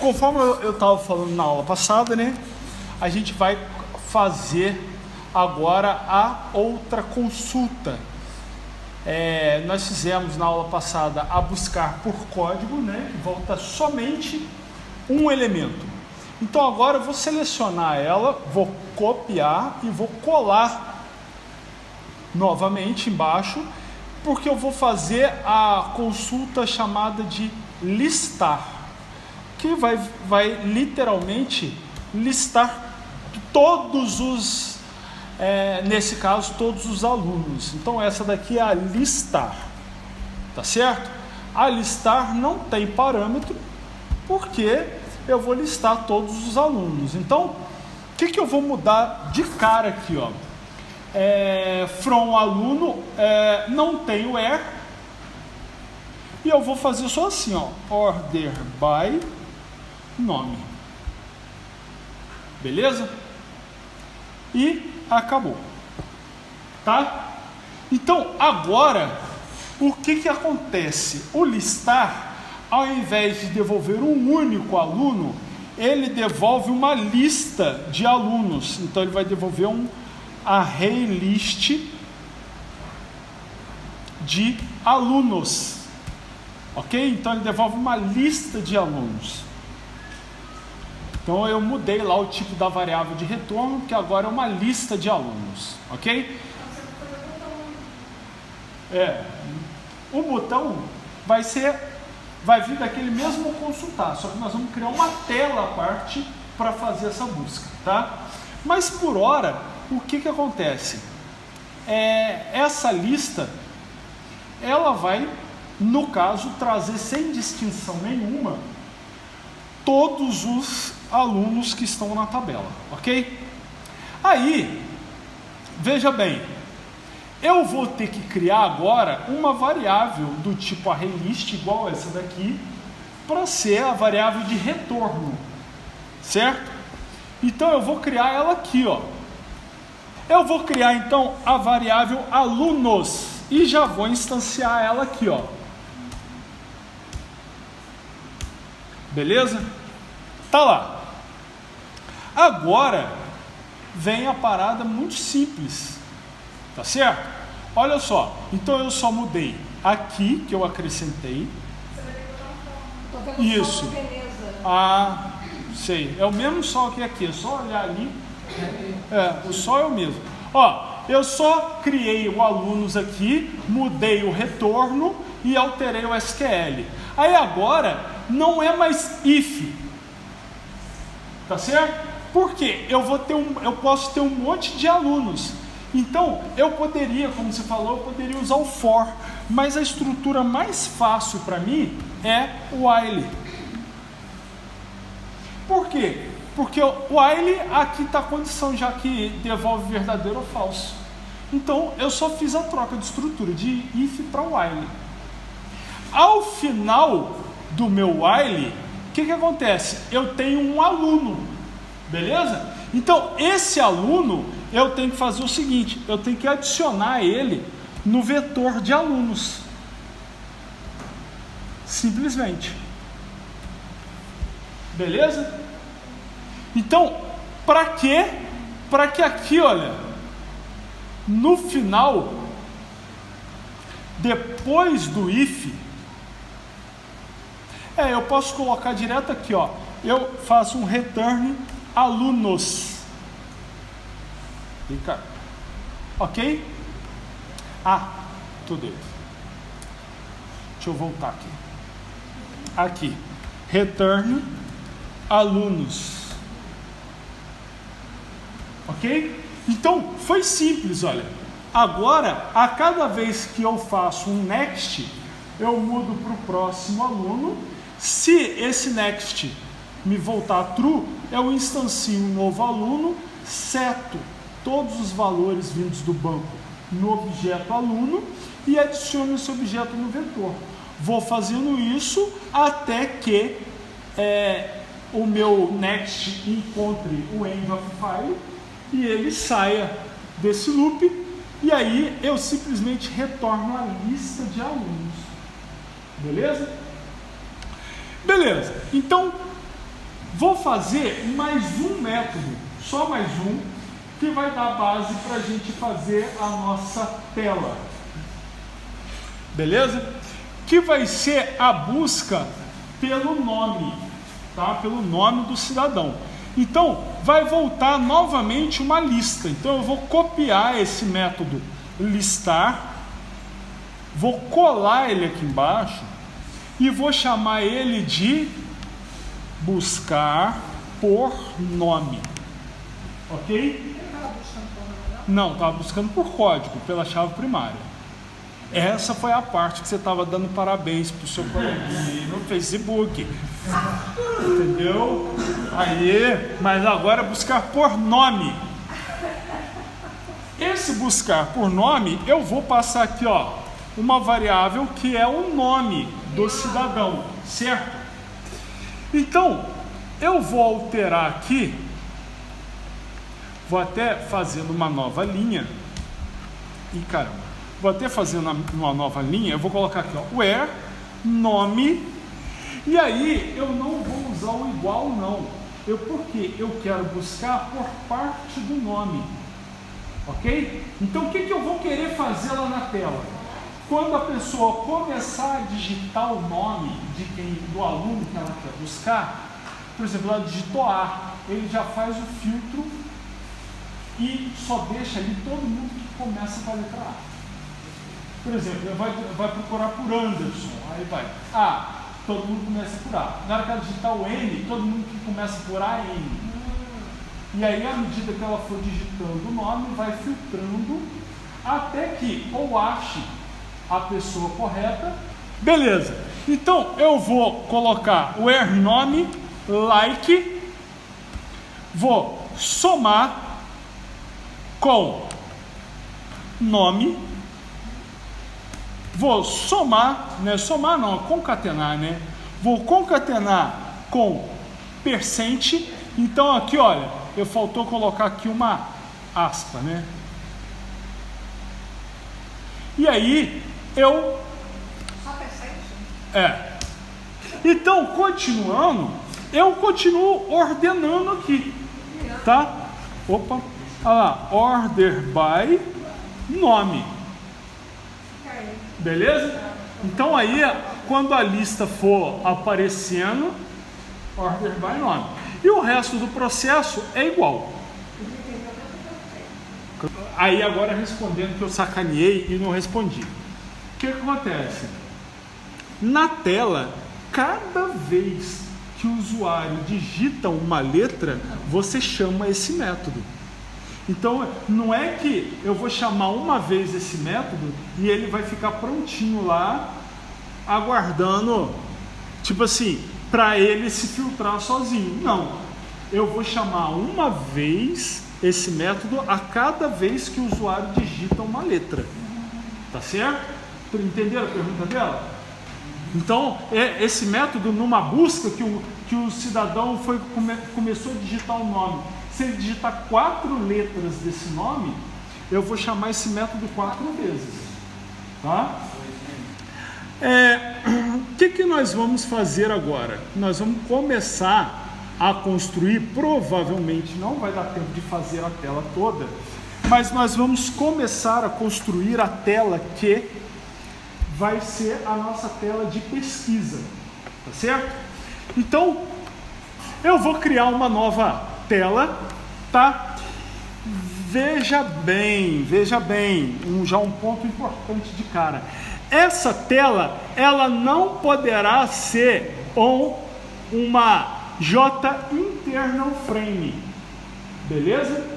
conforme eu estava falando na aula passada, né? A gente vai fazer agora a outra consulta. Nós fizemos na aula passada a buscar por código, né? Que volta somente um elemento. Então agora eu vou selecionar ela, vou copiar e vou colar novamente embaixo, porque eu vou fazer a consulta chamada de listar, que vai literalmente listar todos os, nesse caso, todos os alunos. Então essa daqui é a listar, tá certo? A listar não tem parâmetro, porque eu vou listar todos os alunos. Então, o que eu vou mudar de cara aqui, ó? From aluno, não tem o where, e eu vou fazer só assim, ó, order by nome, beleza? E acabou, tá? Então agora o que acontece? O listar, ao invés de devolver um único aluno, ele devolve uma lista de alunos. Então ele vai devolver um array list de alunos, ok? Então ele devolve uma lista de alunos. Então eu mudei lá o tipo da variável de retorno, que agora é uma lista de alunos, ok? O botão vai vir daquele mesmo consultar, só que nós vamos criar uma tela à parte para fazer essa busca, tá? Mas por hora, o que acontece? Essa lista, ela vai, no caso, trazer sem distinção nenhuma todos os alunos que estão na tabela, ok? Aí, veja bem, eu vou ter que criar agora uma variável do tipo arraylist, igual essa daqui, para ser a variável de retorno, certo? Então eu vou criar ela aqui, ó. Eu vou criar então a variável alunos e já vou instanciar ela aqui, ó. Beleza? Tá lá. Agora vem a parada muito simples, tá certo? Olha só, então eu só mudei aqui, que eu acrescentei. Tô vendo Isso. Sol Veneza. Ah, sei. É o mesmo sol que aqui, é só olhar ali. O sol é o mesmo. Ó, eu só criei o alunos aqui, mudei o retorno e alterei o SQL. Aí agora não é mais if, tá certo? Porque eu posso ter um monte de alunos. Então eu poderia, como você falou, eu poderia usar o for, mas a estrutura mais fácil para mim é o while. Por quê? Porque o while aqui está a condição já que devolve verdadeiro ou falso. Então eu só fiz a troca de estrutura de if para while. Ao final do meu while, o que acontece? Eu tenho um aluno, beleza? Então esse aluno eu tenho que fazer o seguinte, eu tenho que adicionar ele no vetor de alunos, simplesmente, beleza? Então, para quê? Para que aqui, olha, no final, depois do if, eu posso colocar direto aqui, ó, eu faço um return alunos, ok? Tudo isso. Deixa eu voltar aqui, return alunos, ok? Então foi simples, olha. Agora, a cada vez que eu faço um next, eu mudo para o próximo aluno. Se esse next me voltar true, eu instancio um novo aluno, seto todos os valores vindos do banco no objeto aluno e adiciono esse objeto no vetor. Vou fazendo isso até que o meu next encontre o end of file e ele saia desse loop, e aí eu simplesmente retorno a lista de alunos. Beleza? Beleza. Então, Vou fazer mais um método, só mais um, que vai dar base para a gente fazer a nossa tela. Beleza? Que vai ser a busca pelo nome, tá? Pelo nome do cidadão. Então, vai voltar novamente uma lista. Então, eu vou copiar esse método listar, vou colar ele aqui embaixo e vou chamar ele de buscar por nome. Ok? Não, estava buscando por código, pela chave primária. Essa foi a parte que você estava dando parabéns para o seu coleguinha no Facebook. Entendeu? Aí, mas agora buscar por nome. Esse buscar por nome, eu vou passar aqui, ó, uma variável que é o nome do cidadão, certo? Então, eu vou alterar aqui, vou até fazendo uma nova linha. Ih, caramba, vou até fazendo uma nova linha, eu vou colocar aqui, ó, where, nome, e aí eu não vou usar o igual não, porque eu quero buscar por parte do nome. Ok? Então o que eu vou querer fazer lá na tela? Quando a pessoa começar a digitar o nome do aluno que ela quer buscar, por exemplo, ela digitou A, ele já faz o filtro e só deixa ali todo mundo que começa com a letra A. Por exemplo, ele vai procurar por Anderson, aí vai A, todo mundo começa por A. Na hora que ela digitar o N, todo mundo que começa por A, N. E aí, à medida que ela for digitando o nome, vai filtrando até que ou ache a pessoa correta. Beleza. Então, eu vou colocar o nome, like, vou somar com nome, vou somar, né? Somar não, concatenar, né? Vou concatenar com percent. Então, aqui, olha, faltou colocar aqui uma aspa, né? E aí, Só percente? Então, continuando, eu continuo ordenando aqui, tá? Opa, olha lá, order by nome. Beleza? Então, aí, quando a lista for aparecendo, order by nome. E o resto do processo é igual. Aí agora respondendo que eu sacaneei e não respondi. O que acontece? Na tela, cada vez que o usuário digita uma letra, você chama esse método. Então, não é que eu vou chamar uma vez esse método e ele vai ficar prontinho lá, aguardando, tipo assim, para ele se filtrar sozinho. Não, eu vou chamar uma vez esse método a cada vez que o usuário digita uma letra. Tá certo? Entenderam a pergunta dela? Então, esse método, numa busca que o cidadão começou a digitar o nome, se ele digitar 4 letras desse nome, eu vou chamar esse método 4 vezes. Tá? O que nós vamos fazer agora? Nós vamos começar a construir, provavelmente não vai dar tempo de fazer a tela toda, mas nós vamos começar a construir a tela que vai ser a nossa tela de pesquisa, tá certo? Então, eu vou criar uma nova tela, tá? Veja bem, já um ponto importante de cara. Essa tela, ela não poderá ser uma J-internal frame, beleza?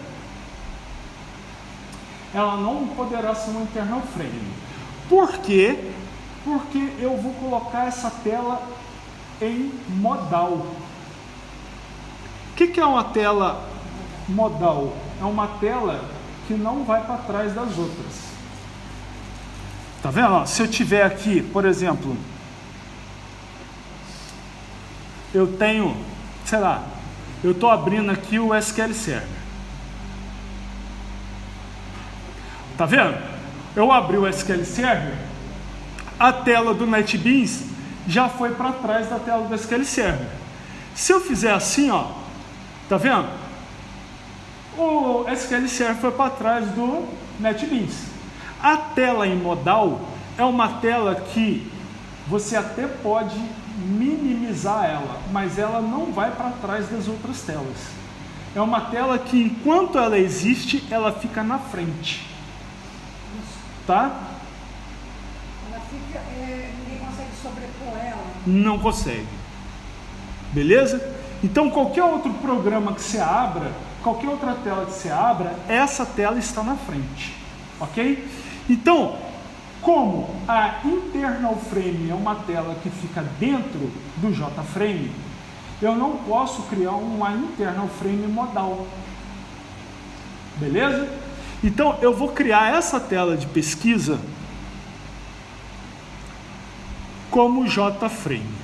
Ela não poderá ser uma internal frame. Por quê? Porque eu vou colocar essa tela em modal. O que é uma tela modal? É uma tela que não vai para trás das outras. Tá vendo? Ó, se eu tiver aqui, por exemplo, eu tenho, sei lá, eu estou abrindo aqui o SQL Server. Tá vendo? Eu abri o SQL Server, a tela do NetBeans já foi para trás da tela do SQL Server. Se eu fizer assim, ó, tá vendo? O SQL Server foi para trás do NetBeans. A tela em modal é uma tela que você até pode minimizar ela, mas ela não vai para trás das outras telas. É uma tela que, enquanto ela existe, ela fica na frente. Tá? Ela fica, ninguém consegue sobrepor ela. Não consegue. Beleza? Então, qualquer outro programa que você abra, qualquer outra tela que você abra, essa tela está na frente. Ok? Então, como a internal frame é uma tela que fica dentro do JFrame, eu não posso criar uma internal frame modal. Beleza? Então, eu vou criar essa tela de pesquisa como JFrame.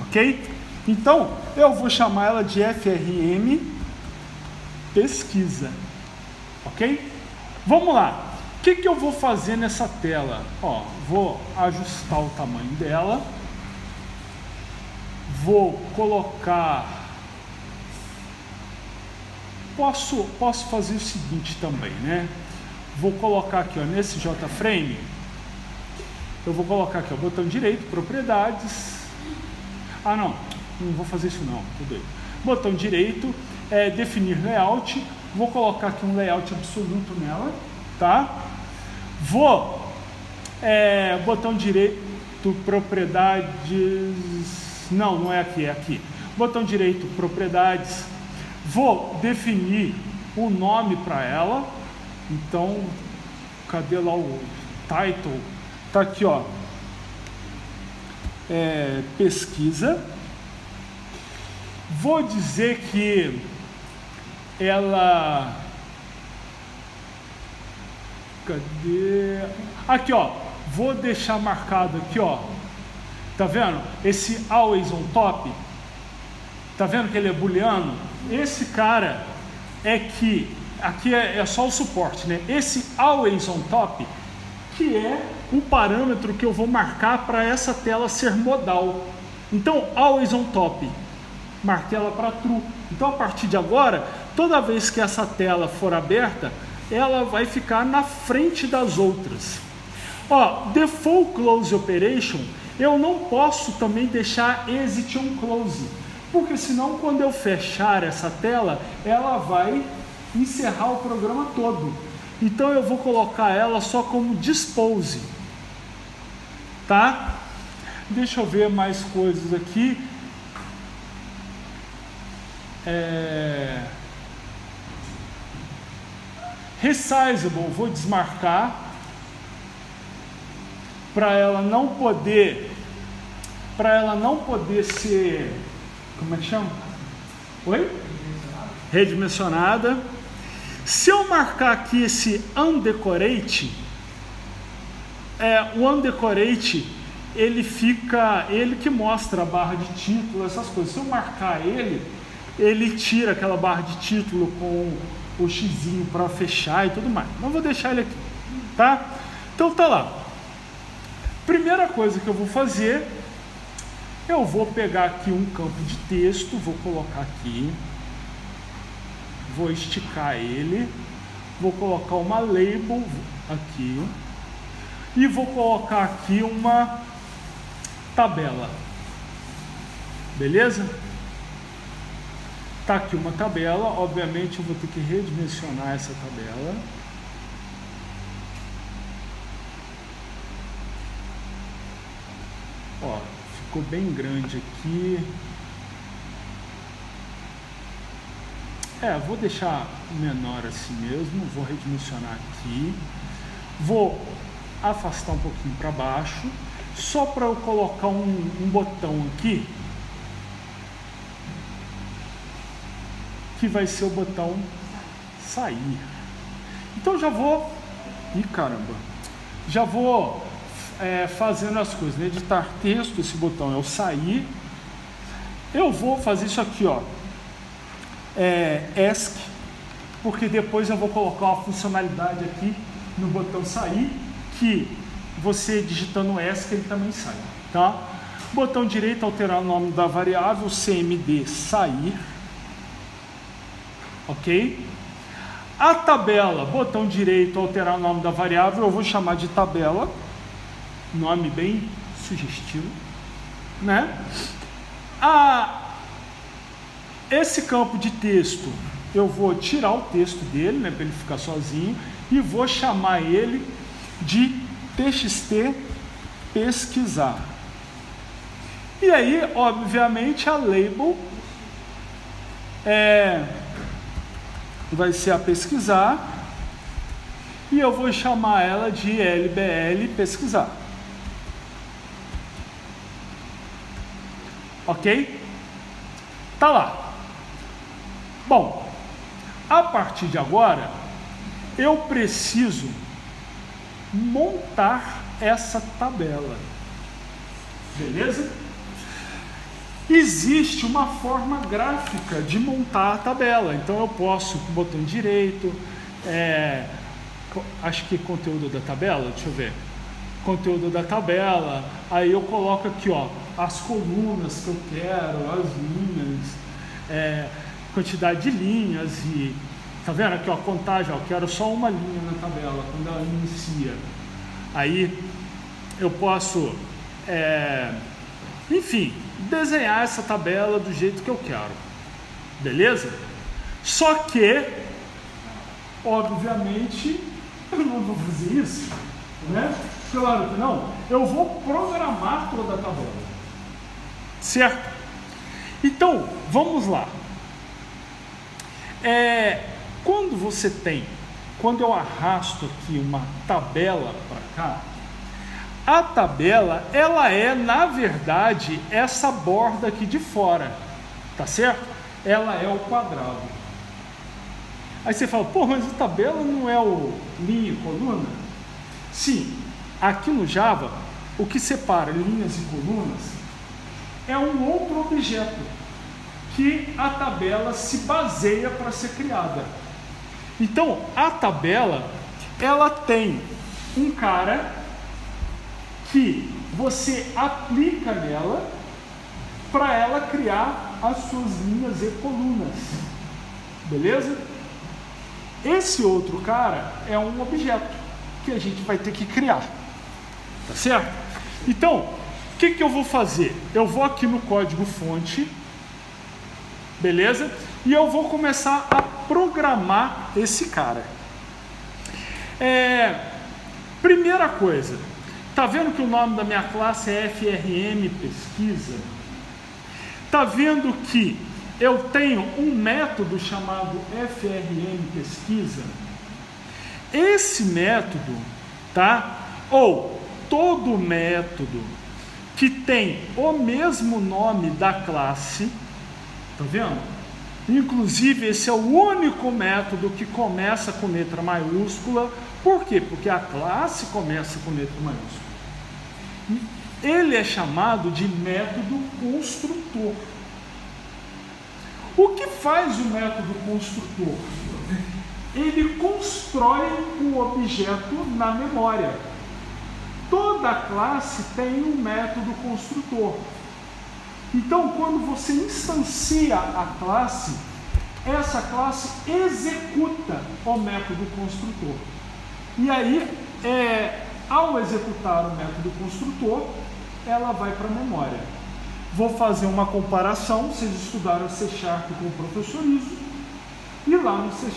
Ok? Então, eu vou chamar ela de FRM pesquisa. Ok? Vamos lá. O que eu vou fazer nessa tela? Ó, vou ajustar o tamanho dela. Vou colocar... Posso fazer o seguinte também, né? Vou colocar aqui, ó, nesse JFrame, eu vou colocar aqui, ó, botão direito, propriedades. Ah, não vou fazer isso não, tudo aí. Botão direito, definir layout. Vou colocar aqui um layout absoluto nela, tá? Vou, botão direito, propriedades, não é aqui, é aqui. Botão direito, propriedades. Vou definir o nome para ela. Então, cadê lá o title? Tá aqui, ó. Pesquisa. Vou dizer que ela... Cadê? Aqui, ó. Vou deixar marcado aqui, ó. Tá vendo? Esse always on top. Tá vendo que ele é booleano? Esse cara é que... Aqui é só o suporte, né? Esse always on top, que é um parâmetro que eu vou marcar para essa tela ser modal. Então, always on top. Marquei ela para true. Então, a partir de agora, toda vez que essa tela for aberta, ela vai ficar na frente das outras. Ó, default close operation, eu não posso também deixar exit on close, porque senão quando eu fechar essa tela, ela vai encerrar o programa todo. Então eu vou colocar ela só como dispose. Tá? Deixa eu ver mais coisas aqui. Resizable, vou desmarcar para ela não poder ser, como é que chama? Oi? Redimensionada. Se eu marcar aqui esse undecorate, o undecorate ele que mostra a barra de título, essas coisas. Se eu marcar ele tira aquela barra de título com o xizinho para fechar e tudo mais. Não vou deixar ele aqui, tá? Então tá lá. Primeira coisa que eu vou fazer, eu vou pegar aqui um campo de texto, vou colocar aqui, vou esticar ele, vou colocar uma label aqui e vou colocar aqui uma tabela. Beleza? Tá aqui uma tabela, obviamente eu vou ter que redimensionar essa tabela. Ó, ficou bem grande aqui. Vou deixar menor assim mesmo, vou redimensionar aqui. Vou afastar um pouquinho para baixo, só para eu colocar um botão aqui, que vai ser o botão sair. Então já vou... Ih, caramba! Já vou fazendo as coisas, né? Editar texto, esse botão é o sair. Eu vou fazer isso aqui, ó. ESC, porque depois eu vou colocar uma funcionalidade aqui no botão sair, que você digitando ESC ele também sai, tá? Botão direito, alterar o nome da variável, CMD, sair. Ok? A tabela, botão direito, alterar o nome da variável, eu vou chamar de tabela. Nome bem sugestivo, né? Esse campo de texto, eu vou tirar o texto dele, né, para ele ficar sozinho, e vou chamar ele de txt pesquisar. E aí, obviamente, a label vai ser a pesquisar, e eu vou chamar ela de LBL pesquisar. Ok? Tá lá. Bom, a partir de agora, eu preciso montar essa tabela. Beleza? Existe uma forma gráfica de montar a tabela. Então eu posso, com o botão direito, acho que conteúdo da tabela, deixa eu ver. Conteúdo da tabela, aí eu coloco aqui, ó, as colunas que eu quero, as linhas, quantidade de linhas e, tá vendo aqui, ó, contagem, ó, quero só uma linha na tabela quando ela inicia. Aí eu posso, enfim, desenhar essa tabela do jeito que eu quero, beleza? Só que, obviamente, eu não vou fazer isso, né? Claro que não. Eu vou programar toda a tabela, certo? Então, vamos lá. Quando eu arrasto aqui uma tabela para cá, a tabela, ela é, na verdade, essa borda aqui de fora, tá certo? Ela é o quadrado. Aí você fala, pô, mas a tabela não é o linha e coluna? Sim, aqui no Java, o que separa linhas e colunas é um outro objeto que a tabela se baseia para ser criada. Então, a tabela, ela tem um cara que você aplica nela para ela criar as suas linhas e colunas. Beleza? Esse outro cara é um objeto que a gente vai ter que criar. Tá certo? Então, o que eu vou fazer? Eu vou aqui no código fonte, beleza? E eu vou começar a programar esse cara. Primeira coisa, tá vendo que o nome da minha classe é FRM Pesquisa? Tá vendo que eu tenho um método chamado FRM Pesquisa? Esse método, tá? Ou todo método que tem o mesmo nome da classe, tá vendo? Inclusive, esse é o único método que começa com letra maiúscula. Por quê? Porque a classe começa com letra maiúscula. Ele é chamado de método construtor. O que faz o método construtor? Ele constrói um objeto na memória. Toda classe tem um método construtor. Então, quando você instancia a classe, essa classe executa o método construtor. E aí, ao executar o método construtor, ela vai para a memória. Vou fazer uma comparação. Vocês estudaram C# com o professor Iso, e lá no C#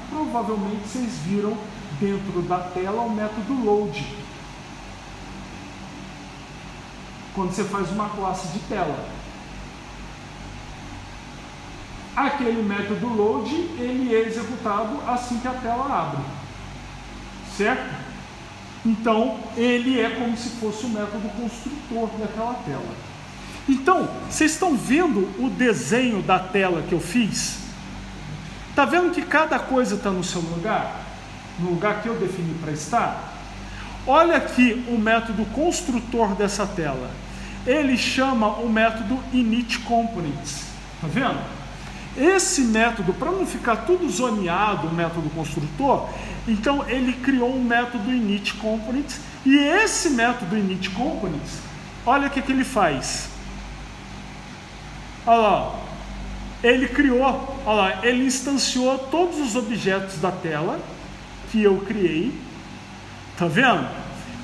provavelmente vocês viram dentro da tela o método load. Quando você faz uma classe de tela, aquele método load, ele é executado assim que a tela abre, certo? Então, ele é como se fosse o método construtor daquela tela. Então, vocês estão vendo o desenho da tela que eu fiz? Está vendo que cada coisa está no seu lugar? No lugar que eu defini para estar? Olha aqui o método construtor dessa tela. Ele chama o método initComponents. Está vendo? Esse método, para não ficar tudo zoneado, o método construtor, então ele criou um método initComponents, e esse método initComponents, olha o que ele faz. Olha lá, ele criou, olha lá, ele instanciou todos os objetos da tela que eu criei, tá vendo?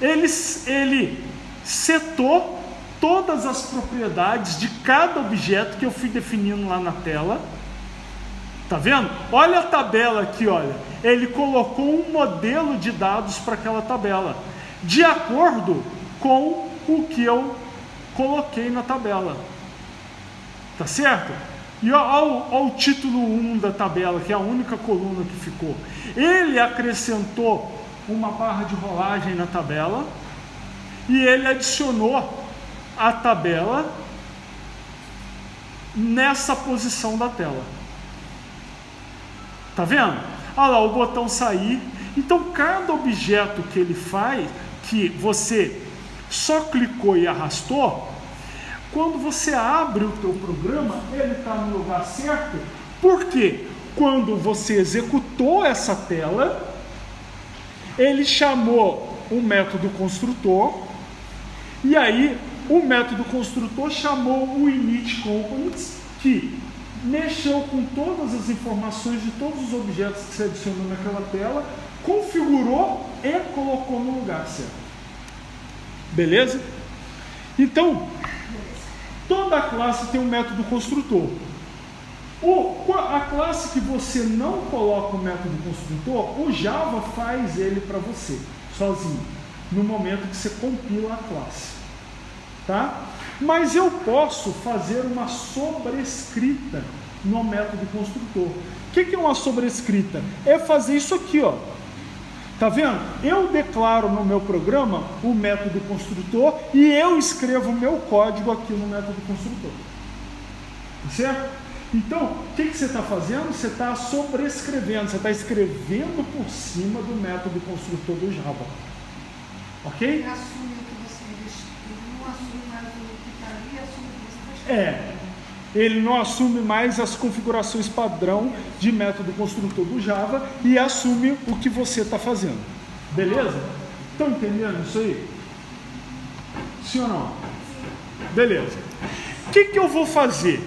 Ele setou todas as propriedades de cada objeto que eu fui definindo lá na tela, tá vendo? Olha a tabela aqui, olha, ele colocou um modelo de dados para aquela tabela, de acordo com o que eu coloquei na tabela, tá certo? E olha o título 1 da tabela, que é a única coluna que ficou. Ele acrescentou uma barra de rolagem na tabela e ele adicionou a tabela nessa posição da tela. Tá vendo? Olha lá, o botão sair. Então, cada objeto que ele faz, que você só clicou e arrastou, quando você abre o teu programa, ele está no lugar certo, porque quando você executou essa tela, ele chamou o método construtor, e aí o método construtor chamou o init components, que mexeu com todas as informações de todos os objetos que você adicionou naquela tela, configurou e colocou no lugar certo. Beleza? Então, toda classe tem um método construtor. A classe que você não coloca o método construtor, o Java faz ele para você, sozinho, no momento que você compila a classe. Tá? Mas eu posso fazer uma sobrescrita no método construtor. O que é uma sobrescrita? É fazer isso aqui, ó. Tá vendo? Eu declaro no meu programa o método construtor e eu escrevo o meu código aqui no método construtor. Tá certo? Então, o que você está fazendo? Você está sobrescrevendo, você está escrevendo por cima do método construtor do Java. Ok? Ele assume o que você ele não assume mais o que está ali, assume o que você está escrevendo. Ele não assume mais as configurações padrão de método construtor do Java e assume o que você está fazendo. Beleza? Estão entendendo isso aí? Sim ou não? Beleza. O que eu vou fazer?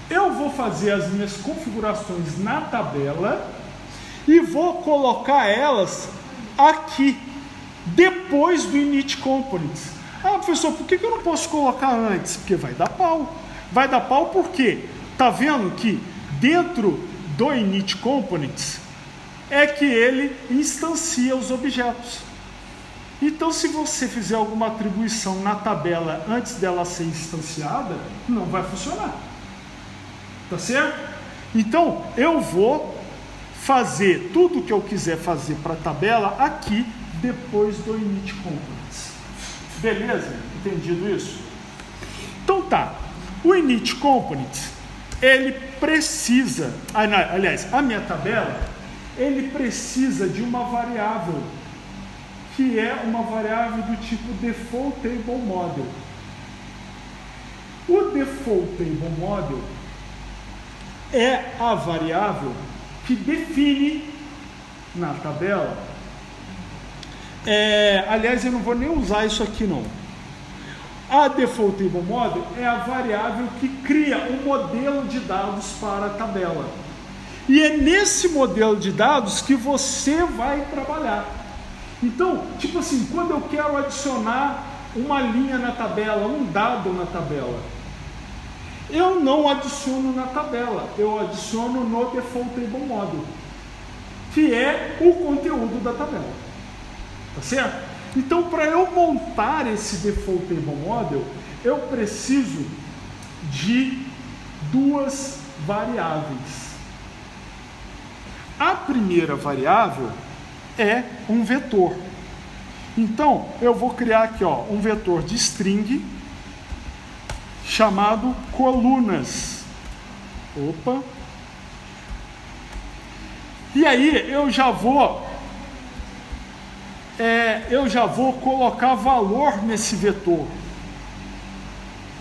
Eu vou fazer as minhas configurações na tabela e vou colocar elas aqui, depois do init components. Ah, professor, por que eu não posso colocar antes? Porque vai dar pau. Vai dar pau porque está vendo que dentro do init components é que ele instancia os objetos. Então, se você fizer alguma atribuição na tabela antes dela ser instanciada, não vai funcionar. Tá certo? Então, eu vou fazer tudo o que eu quiser fazer para a tabela aqui depois do init components. Beleza? Entendido isso? Então tá. O init components, ele precisa, aliás, a minha tabela, ele precisa de uma variável, que é uma variável do tipo default table model. O default table model é a variável que define na tabela. Aliás, eu não vou nem usar isso aqui não. A default table model é a variável que cria um modelo de dados para a tabela. E é nesse modelo de dados que você vai trabalhar. Então, tipo assim, quando eu quero adicionar uma linha na tabela, um dado na tabela, eu não adiciono na tabela, eu adiciono no default table model, que é o conteúdo da tabela. Tá certo? Então, para eu montar esse default table model, eu preciso de duas variáveis. A primeira variável é um vetor. Então, eu vou criar aqui, ó, um vetor de string chamado colunas. Opa! E aí eu já vou colocar valor nesse vetor.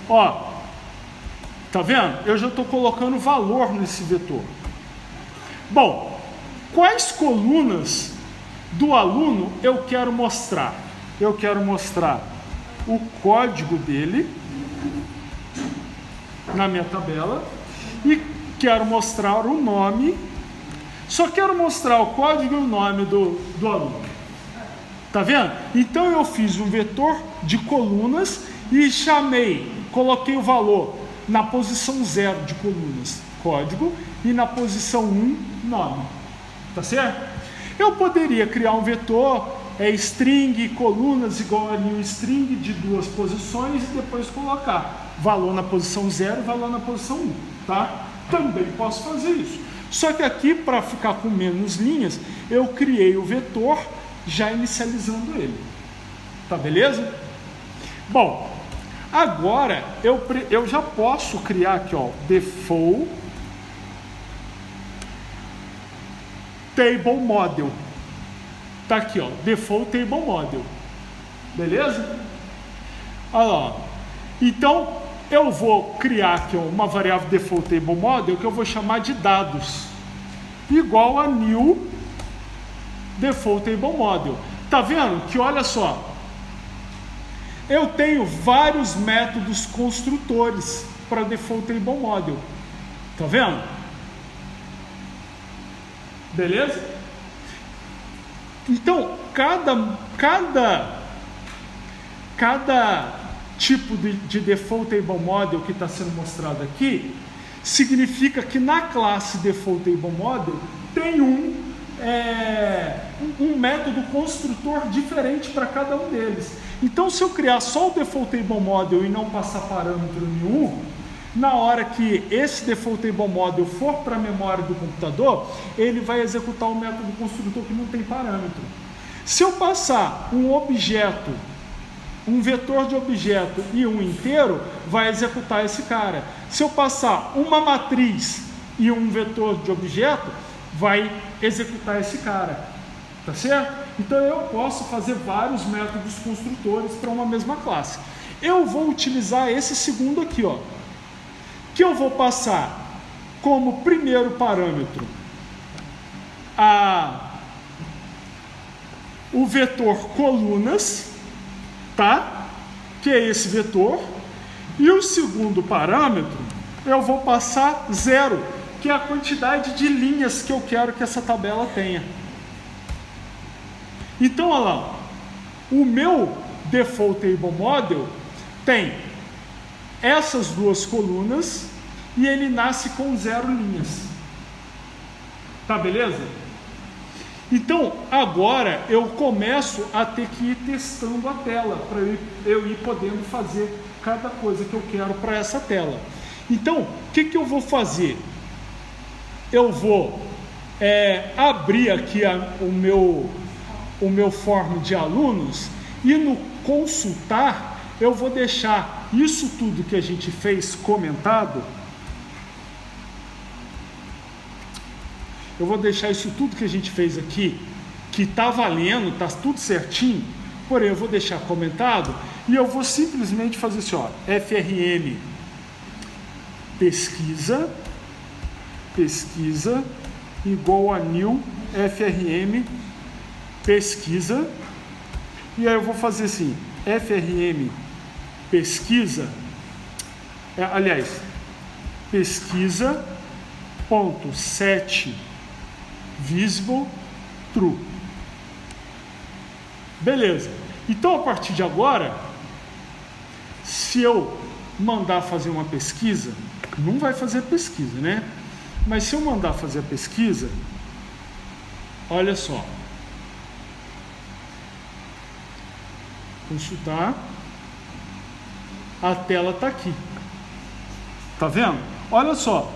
Ó, tá vendo? Eu já estou colocando valor nesse vetor. Bom, quais colunas do aluno eu quero mostrar? Eu quero mostrar o código dele na minha tabela e quero mostrar o nome. Só quero mostrar o código e o nome do aluno. Tá vendo? Então eu fiz um vetor de colunas e coloquei o valor na posição 0 de colunas, código, e na posição 1, nome. Tá certo? Eu poderia criar um vetor string colunas igual a new string de 2 posições e depois colocar valor na posição 0 e valor na posição 1. Tá? Também posso fazer isso. Só que aqui, para ficar com menos linhas, eu criei o vetor já inicializando ele. Tá beleza? Bom, agora eu já posso criar aqui, ó, default table model. Tá aqui, ó, default table model. Beleza? Olha lá. Então, eu vou criar aqui, ó, uma variável default table model que eu vou chamar de dados, igual a new default table model. Tá vendo que, olha só, eu tenho vários métodos construtores para default table model. Tá vendo? Beleza? Então, cada tipo de default table model que está sendo mostrado aqui significa que na classe default table model tem um método construtor diferente para cada um deles. Então, se eu criar só o default table model e não passar parâmetro nenhum, na hora que esse default table model for para a memória do computador, ele vai executar o método construtor que não tem parâmetro. Se eu passar um objeto, um vetor de objeto e um inteiro, vai executar esse cara. Se eu passar uma matriz e um vetor de objeto, vai executar esse cara. Tá certo? Então eu posso fazer vários métodos construtores para uma mesma classe. Eu vou utilizar esse segundo aqui, ó, que eu vou passar como primeiro parâmetro o vetor colunas, tá? Que é esse vetor. E o segundo parâmetro eu vou passar 0, que é a quantidade de linhas que eu quero que essa tabela tenha. Então, olha lá, o meu default table model tem essas duas colunas e ele nasce com 0 linhas. Tá, beleza? Então, agora eu começo a ter que ir testando a tela para eu ir podendo fazer cada coisa que eu quero para essa tela. Então, o que eu vou fazer? Eu vou abrir aqui o meu form de alunos e no consultar eu vou deixar isso tudo que a gente fez comentado. Eu vou deixar isso tudo que a gente fez aqui, que está valendo, está tudo certinho, porém eu vou deixar comentado e eu vou simplesmente fazer assim, ó, frm pesquisa igual a new frm pesquisa, e aí eu vou fazer assim, frm pesquisa, pesquisa ponto set visible true. Beleza. Então, a partir de agora, se eu mandar fazer uma pesquisa, não vai fazer pesquisa, né? Mas se eu mandar fazer a pesquisa, olha só. Consultar. A tela está aqui. Tá vendo? Olha só.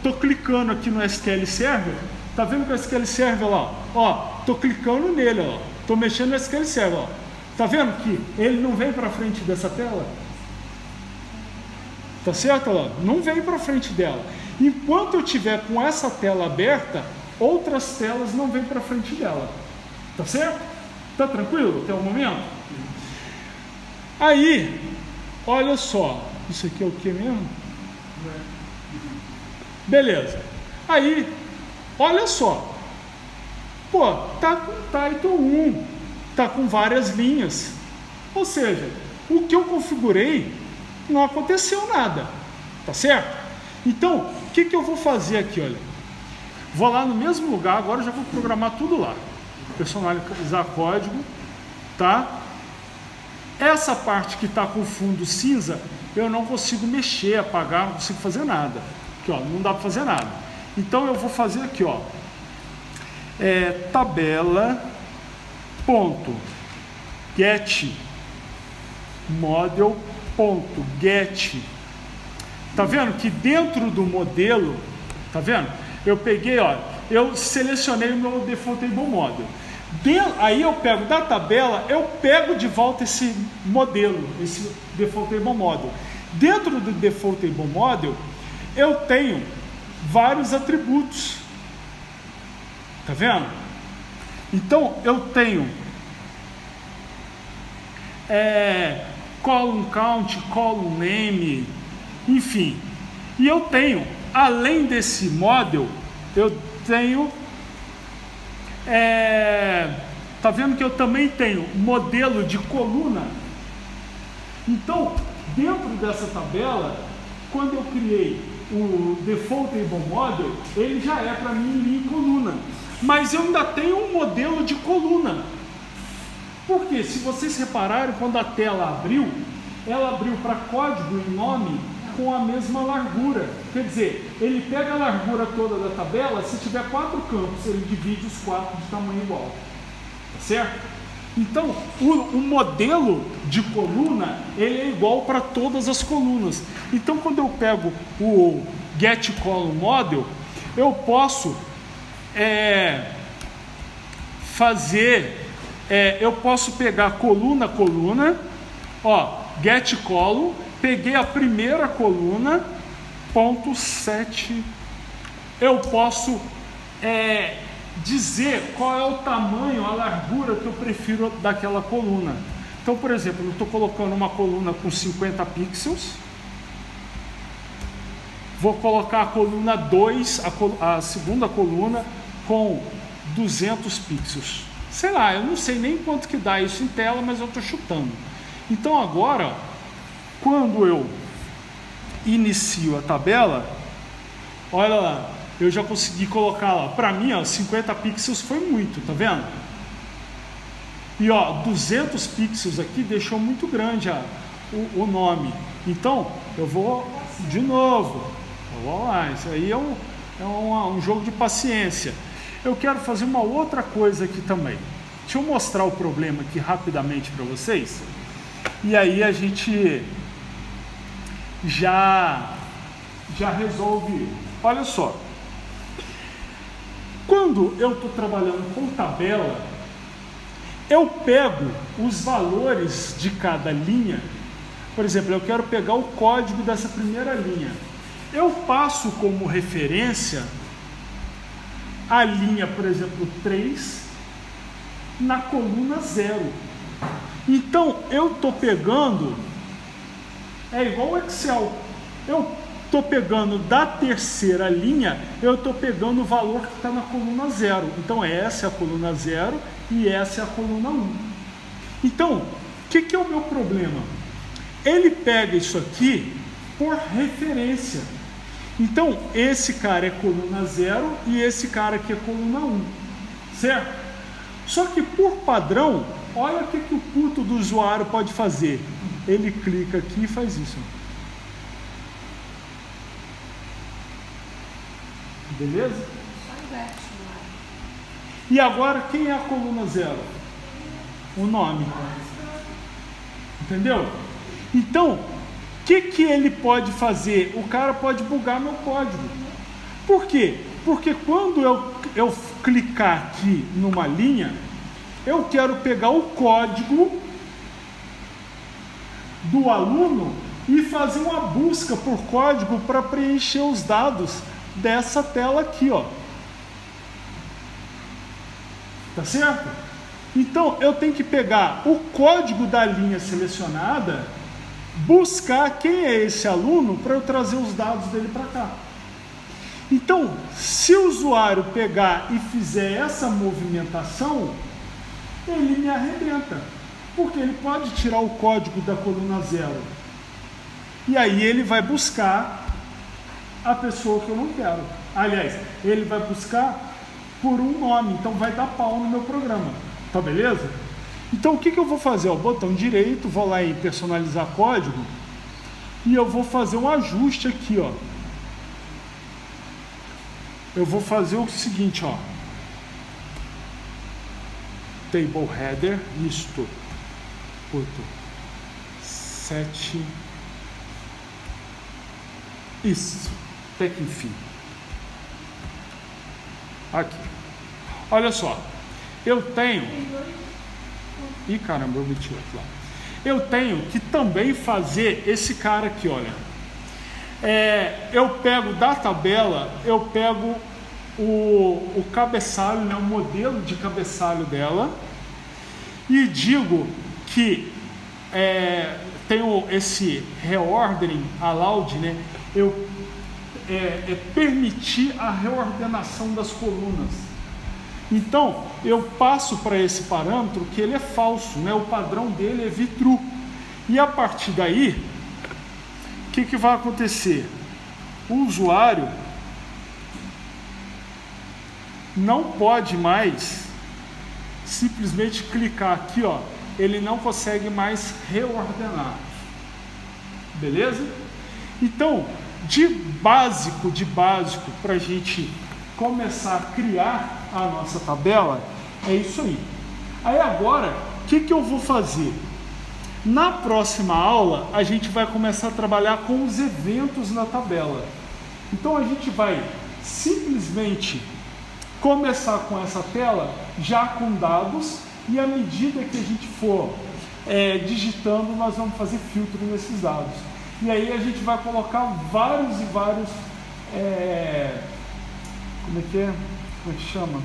Tô clicando aqui no SQL Server. Tá vendo que o SQL Server lá? Ó, tô clicando nele, ó. Tô mexendo no SQL Server, ó. Tá vendo que ele não vem para frente dessa tela? Tá certo? Ó? Não vem para frente dela. Enquanto eu tiver com essa tela aberta, outras telas não vêm para frente dela. Tá certo? Tá tranquilo até o momento? Aí, olha só. Isso aqui é o que mesmo? Beleza. Aí, olha só. Pô, tá com title 1. Tá com várias linhas. Ou seja, o que eu configurei não aconteceu nada, tá certo? Então, o que eu vou fazer aqui, olha? Vou lá no mesmo lugar, agora eu já vou programar tudo lá. Personalizar código, tá? Essa parte que está com fundo cinza, eu não consigo mexer, apagar, não consigo fazer nada. Aqui, ó, não dá para fazer nada. Então, eu vou fazer aqui, ó. Tabela.get model.get. Tá vendo que dentro do modelo, tá vendo? Eu peguei, ó, eu selecionei o meu defaultable model. Aí eu pego da tabela, eu pego de volta esse modelo, esse defaultable model. Dentro do defaultable model, eu tenho vários atributos. Tá vendo? Então, eu tenho column count, column name, enfim. E eu tenho, além desse model, eu tenho... tá vendo que eu também tenho modelo de coluna? Então, dentro dessa tabela, quando eu criei o defaultable model, ele já é para mim linha em coluna. Mas eu ainda tenho um modelo de coluna. Porque, se vocês repararem, quando a tela abriu, ela abriu para código e nome com a mesma largura. Quer dizer, ele pega a largura toda da tabela, se tiver 4 campos, ele divide os 4 de tamanho igual. Tá certo? Então, o modelo de coluna, ele é igual para todas as colunas. Então, quando eu pego o getColumnModel, eu posso eu posso pegar coluna, ó, getColumn, peguei a primeira coluna, ponto 7, eu posso dizer qual é o tamanho, a largura que eu prefiro daquela coluna. Então, por exemplo, eu estou colocando uma coluna com 50 pixels, vou colocar a coluna 2, a segunda coluna, com 200 pixels. Sei lá, eu não sei nem quanto que dá isso em tela, mas eu estou chutando. Então agora, quando eu inicio a tabela, olha lá, eu já consegui colocar lá. Para mim, ó, 50 pixels foi muito, tá vendo? E ó, 200 pixels aqui deixou muito grande o nome. Então, eu vou de novo. Vamos lá, isso aí é um jogo de paciência. Eu quero fazer uma outra coisa aqui também. Deixa eu mostrar o problema aqui rapidamente para vocês. E aí a gente já resolve. Olha só. Quando eu estou trabalhando com tabela, eu pego os valores de cada linha. Por exemplo, eu quero pegar o código dessa primeira linha. Eu passo como referência a linha, por exemplo, 3 na coluna 0. Então, eu estou pegando, é igual o Excel, eu estou pegando da terceira linha, eu estou pegando o valor que está na coluna 0. Então, essa é a coluna 0 e essa é a coluna 1. Então, o que é o meu problema? Ele pega isso aqui por referência. Então, esse cara é coluna 0 e esse cara aqui é coluna 1, certo? Só que por padrão, olha o que o puto do usuário pode fazer. Ele clica aqui e faz isso. Beleza? Só inverte, né? E agora, quem é a coluna 0? O nome. Entendeu? Então, o que ele pode fazer? O cara pode bugar meu código. Por quê? Porque quando eu clicar aqui numa linha, eu quero pegar o código do aluno e fazer uma busca por código para preencher os dados dessa tela aqui, ó. Tá certo? Então, eu tenho que pegar o código da linha selecionada, buscar quem é esse aluno para eu trazer os dados dele para cá. Então, se o usuário pegar e fizer essa movimentação, ele me arrebenta. Porque ele pode tirar o código da coluna 0. E aí ele vai buscar a pessoa que eu não quero. Aliás, ele vai buscar por um nome, então vai dar pau no meu programa. Tá beleza? Então o que eu vou fazer? Ó, botão direito, vou lá em personalizar código e eu vou fazer um ajuste aqui, ó. Eu vou fazer o seguinte, ó. Table header, isto, puto, 7, isso, até que enfim. Aqui. Olha só. Eu tenho... Ih, caramba, eu meti outro lá. Eu tenho que também fazer esse cara aqui, olha. Eu pego da tabela, eu pego o cabeçalho, né, o modelo de cabeçalho dela e digo que tenho esse reordering allowed, né, permitir a reordenação das colunas. Então, eu passo para esse parâmetro que ele é falso, né, o padrão dele é v-true. E a partir daí, o que vai acontecer? O usuário não pode mais simplesmente clicar aqui, ó, ele não consegue mais reordenar. Beleza? Então, de básico, para a gente começar a criar a nossa tabela, é isso aí. Aí agora, o que eu vou fazer? Na próxima aula, a gente vai começar a trabalhar com os eventos na tabela. Então a gente vai simplesmente começar com essa tela já com dados, e à medida que a gente for digitando, nós vamos fazer filtro nesses dados. E aí a gente vai colocar vários e vários, como é que chama?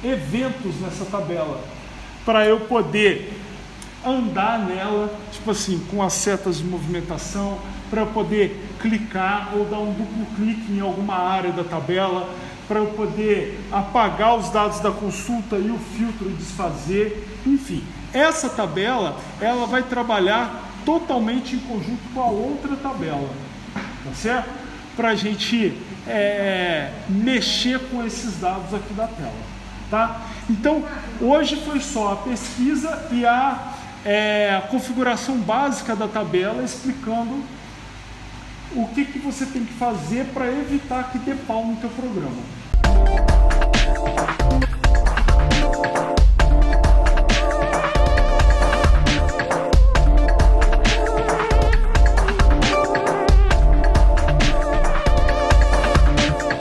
Eventos nessa tabela, para eu poder andar nela, tipo assim, com as setas de movimentação, para eu poder clicar ou dar um duplo clique em alguma área da tabela, para eu poder apagar os dados da consulta e o filtro desfazer, enfim. Essa tabela, ela vai trabalhar totalmente em conjunto com a outra tabela, tá certo? Para a gente mexer com esses dados aqui da tela, tá? Então, hoje foi só a pesquisa e a configuração básica da tabela, explicando o que você tem que fazer para evitar que dê pau no teu programa.